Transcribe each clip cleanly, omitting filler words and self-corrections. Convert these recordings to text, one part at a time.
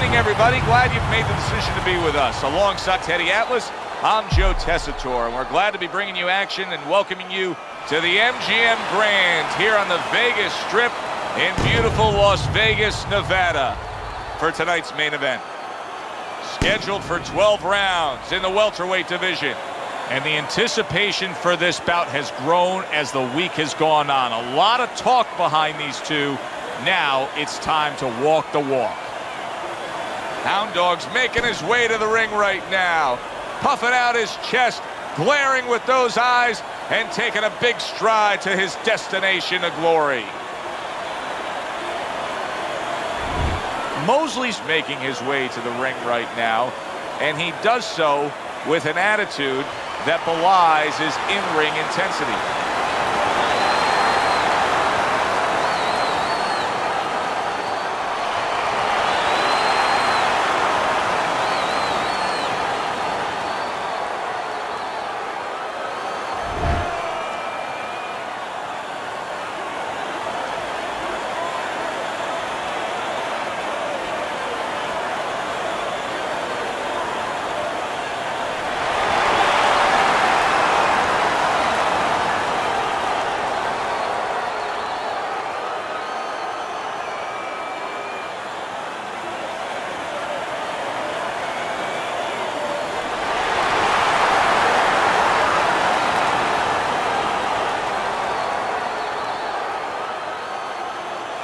evening, everybody. Glad you've made the decision to be with us. Alongside Teddy Atlas, I'm Joe Tessitore, and we're glad to be bringing you action and welcoming you to the MGM Grand here on the Vegas Strip in beautiful Las Vegas, Nevada, for tonight's main event. Scheduled for 12 rounds in the welterweight division. And the anticipation for this bout has grown as the week has gone on. A lot of talk behind these two. Now it's time to walk the walk. Hound Dog's making his way to the ring right now, puffing out his chest, glaring with those eyes, and taking a big stride to his destination of glory. Mosley's making his way to the ring right now, and he does so with an attitude that belies his in-ring intensity.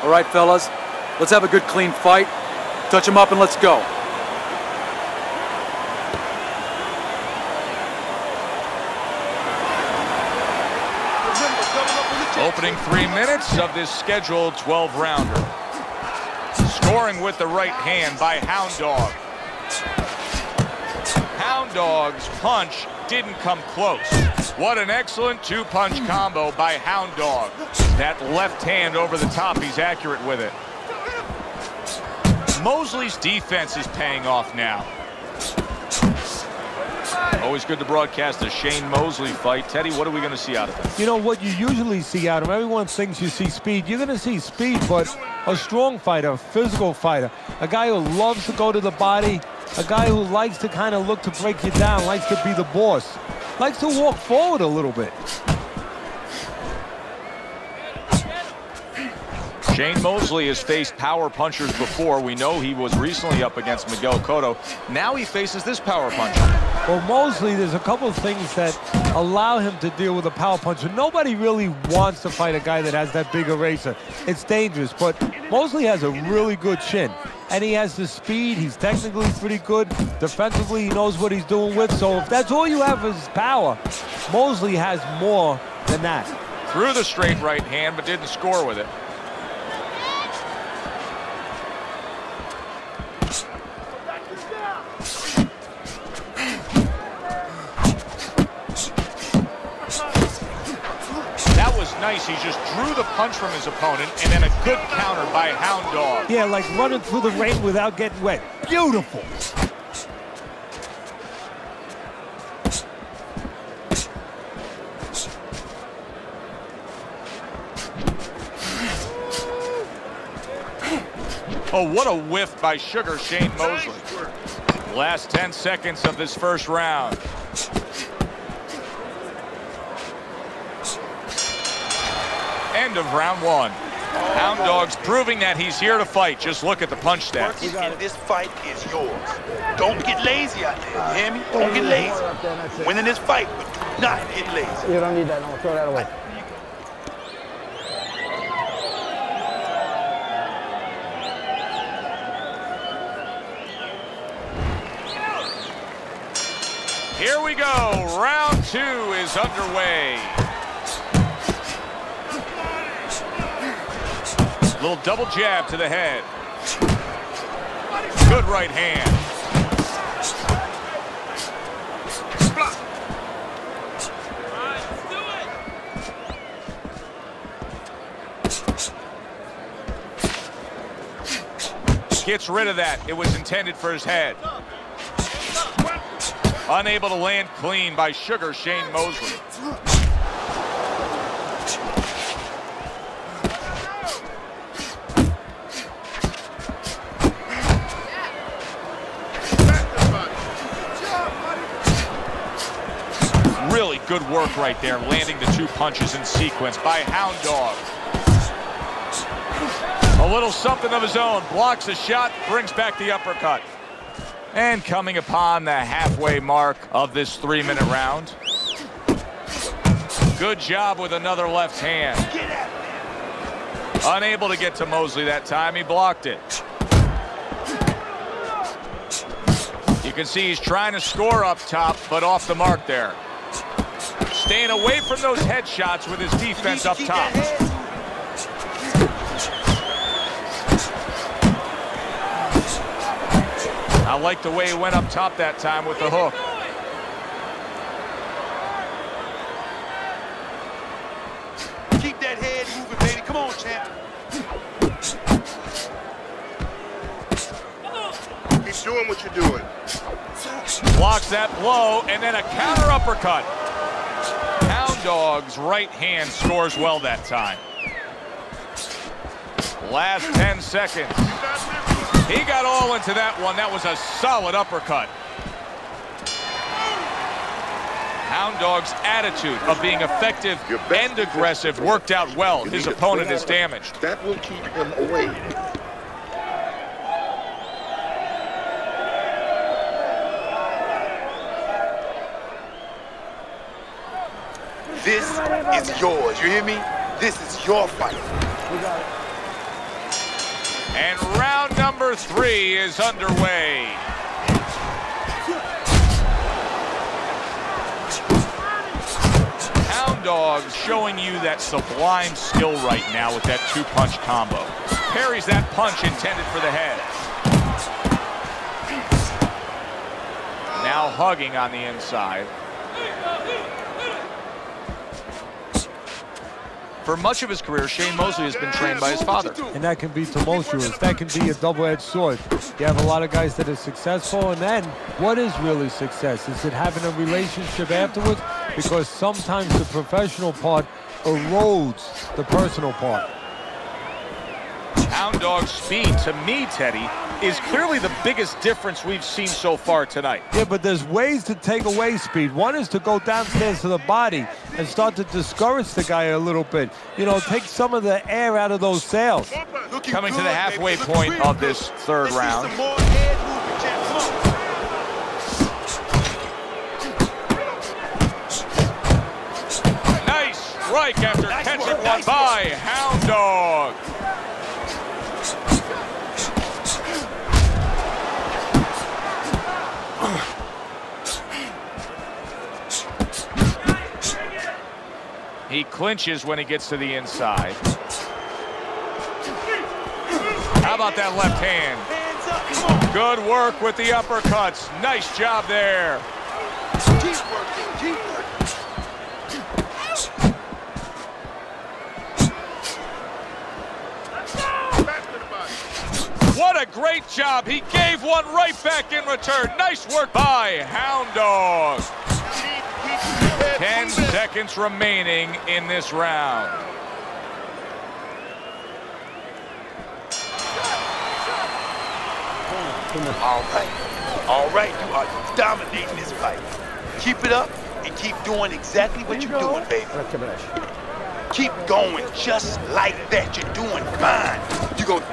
All right, fellas, let's have a good, clean fight. Touch him up and let's go. Opening 3 minutes of this scheduled 12-rounder. Scoring with the right hand by Hound Dog. Hound Dog's punch didn't come close. What an excellent two-punch combo by Hound Dog. That left hand over the top, he's accurate with it. Mosley's defense is paying off now. Always good to broadcast a Shane Mosley fight. Teddy, what are we going to see out of him? You know what you usually see out of him? Everyone thinks you see speed. You're going to see speed, but a strong fighter, a physical fighter, a guy who loves to go to the body, a guy who likes to kind of look to break you down, likes to be the boss, likes to walk forward a little bit. Shane Mosley has faced power punchers before. We know he was recently up against Miguel Cotto. Now he faces this power puncher. Well, Mosley, there's a couple of things that allow him to deal with a power puncher. Nobody really wants to fight a guy that has that big eraser. It's dangerous, but Mosley has a really good chin. And he has the speed. He's technically pretty good. Defensively, he knows what he's doing with. So if that's all you have is power, Mosley has more than that. Threw the straight right hand, but didn't score with it. That was nice. He just drew the punch from his opponent, and then a good counter by Hound Dog. Yeah, like running through the rain without getting wet. Beautiful. Oh, what a whiff by Sugar Shane Mosley. Last 10 seconds of this first round. End of round one. Hound Dog's proving that he's here to fight. Just look at the punch stats. Working in this fight is yours. Don't get lazy out there, you hear me? Don't get lazy. Winning this fight, but do not get lazy. You don't need that, no, throw that away. Here we go. Round two is underway. Little double jab to the head. Good right hand. Gets rid of that. It was intended for his head. Unable to land clean by Sugar Shane Mosley. good work right there, landing the 2 punches in sequence by Hound Dog. A little something of his own, blocks a shot, brings back the uppercut. And coming upon the halfway mark of this 3-minute round. Good job with another left hand. Unable to get to Mosley that time, he blocked it. You can see he's trying to score up top, but off the mark there. Staying away from those headshots with his defense up top. I like the way he went up top that time with the hook. Keep that head moving, baby. Come on, champ. Keep doing what you're doing. Blocks that blow, and then a counter uppercut. Hound Dog's right hand scores well that time. Last 10 seconds. He got all into that one. That was a solid uppercut. Hound Dog's attitude of being effective and aggressive worked out well. His opponent is damaged. That will keep him away. This is yours. You hear me? This is your fight. And round number 3 is underway. Hound Dog showing you that sublime skill right now with that 2-punch combo. Parries that punch intended for the head. Now hugging on the inside. For much of his career, Shane Mosley has been trained by his father. And that can be tumultuous. That can be a double-edged sword. You have a lot of guys that are successful, and then what is really success? Is it having a relationship afterwards? Because sometimes the professional part erodes the personal part. Hound Dog's speed, to me, Teddy, is clearly the biggest difference we've seen so far tonight. Yeah, but there's ways to take away speed. One is to go downstairs to the body and start to discourage the guy a little bit. You know, take some of the air out of those sails. Coming to the halfway point of this 3rd round. Nice strike after catching one by Hound Dog. He clinches when he gets to the inside. How about that left hand? Good work with the uppercuts. Nice job there. Keep working, keep working. What a great job. He gave one right back in return. Nice work by Hound Dog. 10 seconds remaining in this round. All right, you are dominating this fight. Keep it up and keep doing exactly what you're doing, baby. Keep going just like that. You're doing fine. You're going.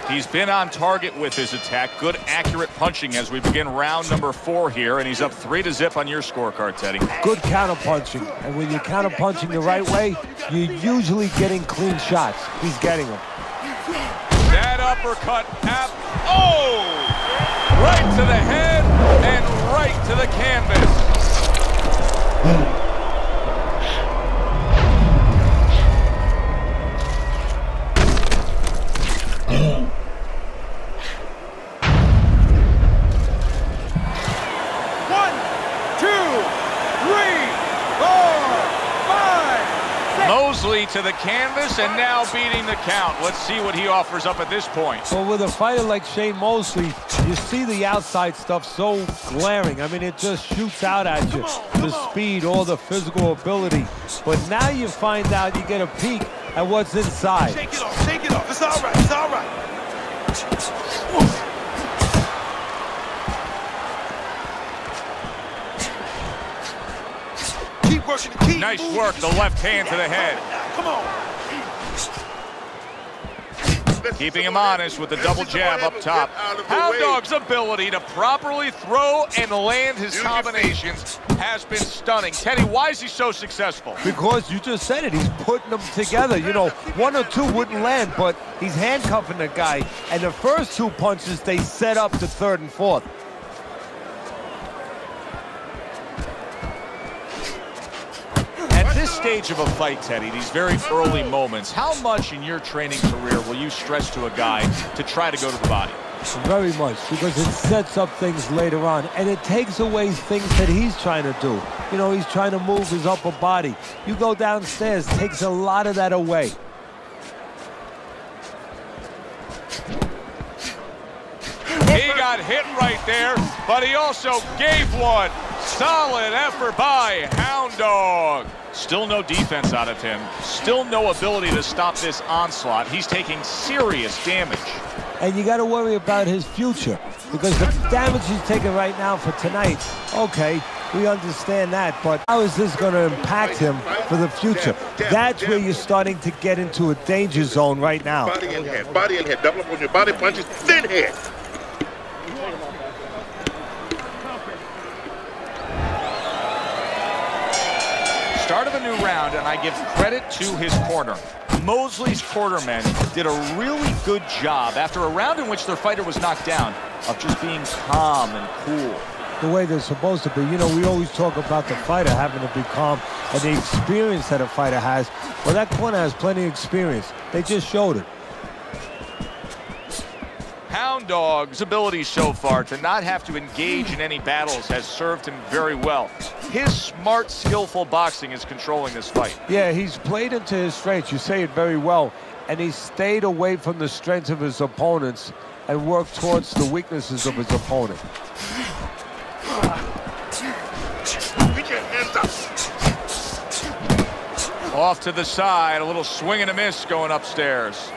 He's been on target with his attack. Good, accurate punching as we begin round number 4 here, and he's up 3-0 on your scorecard, Teddy. Good counter-punching, and when you're counter-punching the right way, you're usually getting clean shots. He's getting them. That uppercut, oh! Right to the head and right to the canvas. Mosley to the canvas and now beating the count. Let's see what he offers up at this point. Well, with a fighter like Shane Mosley, you see the outside stuff so glaring. I mean, it just shoots out at you. The speed, all the physical ability. But now you find out, you get a peek at what's inside. Shake it off, shake it off. It's all right, it's all right. Nice work, the left hand to the head. Come on. Keeping him honest with the double jab up top. Hound Dog's ability to properly throw and land his combinations has been stunning. Teddy, why is he so successful? Because you just said it, he's putting them together. You know, one or two wouldn't land, but he's handcuffing the guy. And the first two punches, they set up the third and fourth. At this stage of a fight, Teddy, these very early moments, how much in your training career will you stress to a guy to try to go to the body? Very much, because it sets up things later on, and it takes away things that he's trying to do. You know, he's trying to move his upper body. You go downstairs, takes a lot of that away. He got hit right there, but he also gave one. Solid effort by Hound Dog. Still no defense out of him. Still no ability to stop this onslaught. He's taking serious damage. And you got to worry about his future, because the damage he's taking right now for tonight, okay, we understand that, but how is this going to impact him for the future? That's where you're starting to get into a danger zone right now. Body and head, body and head. Double up on your body punches, then head. Start of a new round, and I give credit to his corner. Mosley's cornermen did a really good job after a round in which their fighter was knocked down of just being calm and cool. The way they're supposed to be. You know, we always talk about the fighter having to be calm and the experience that a fighter has. Well, that corner has plenty of experience. They just showed it. Hound Dog's ability so far to not have to engage in any battles has served him very well. His smart, skillful boxing is controlling this fight. Yeah, he's played into his strengths. You say it very well. And he stayed away from the strengths of his opponents and worked towards the weaknesses of his opponent. Get your hands up. Off to the side, a little swing and a miss going upstairs.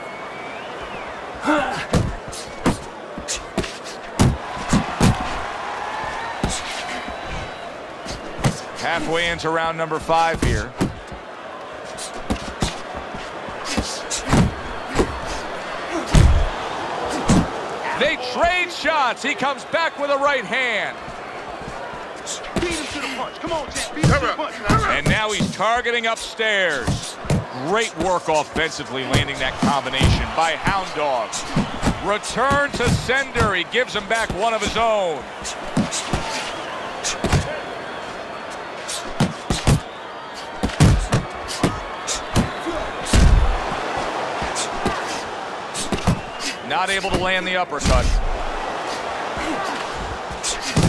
Halfway into round number 5 here. They trade shots. He comes back with a right hand. Beat him to the punch. Come on, Jack. Beat him to the punch. And now he's targeting upstairs. Great work offensively, landing that combination by Hound Dog. Return to sender. He gives him back one of his own. Not able to land the uppercut.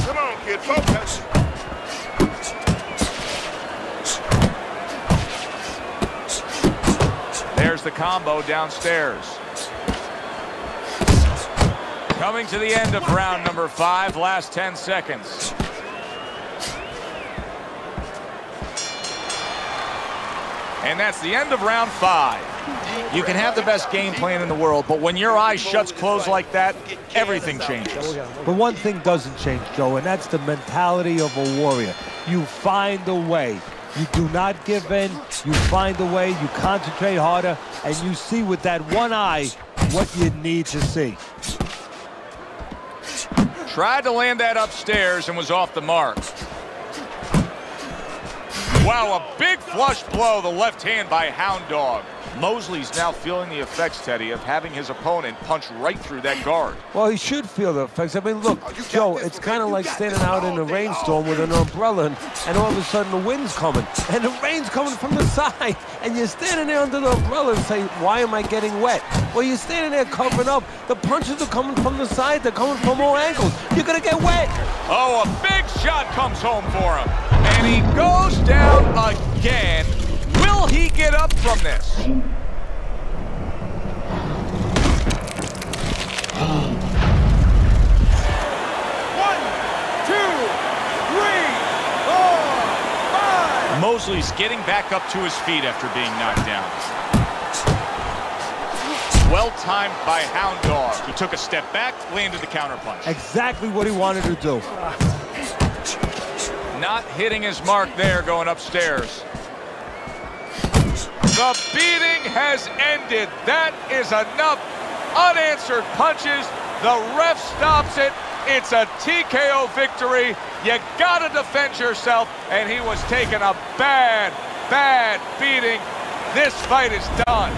Come on, kid, focus. There's the combo downstairs. Coming to the end of round number 5, last 10 seconds. And that's the end of round 5. You can have the best game plan in the world, but when your eyes shuts closed like that, everything changes. But one thing doesn't change, Joe, and that's the mentality of a warrior. You find a way. You do not give in. You find a way. You concentrate harder, and you see with that one eye what you need to see. Tried to land that upstairs and was off the mark. Wow, a big flush blow, the left hand by Hound Dog. Mosley's now feeling the effects, Teddy, of having his opponent punch right through that guard. Well, he should feel the effects. I mean, look, Joe, it's kind of like standing out in a rainstorm with an umbrella, and all of a sudden the wind's coming, and the rain's coming from the side, and you're standing there under the umbrella and say, why am I getting wet? Well, you're standing there covering up. The punches are coming from the side. They're coming from all angles. You're going to get wet. Oh, a big shot comes home for him. And he goes down again. Will he get up from this? 1, 2, 3, 4, 5. Mosley's getting back up to his feet after being knocked down. Well timed by Hound Dog. He took a step back, landed the counterpunch. Exactly what he wanted to do. Not hitting his mark there going upstairs. The beating has ended. That is enough unanswered punches. The ref stops it. It's a TKO victory. You gotta defend yourself, and he was taking a bad beating. This fight is done.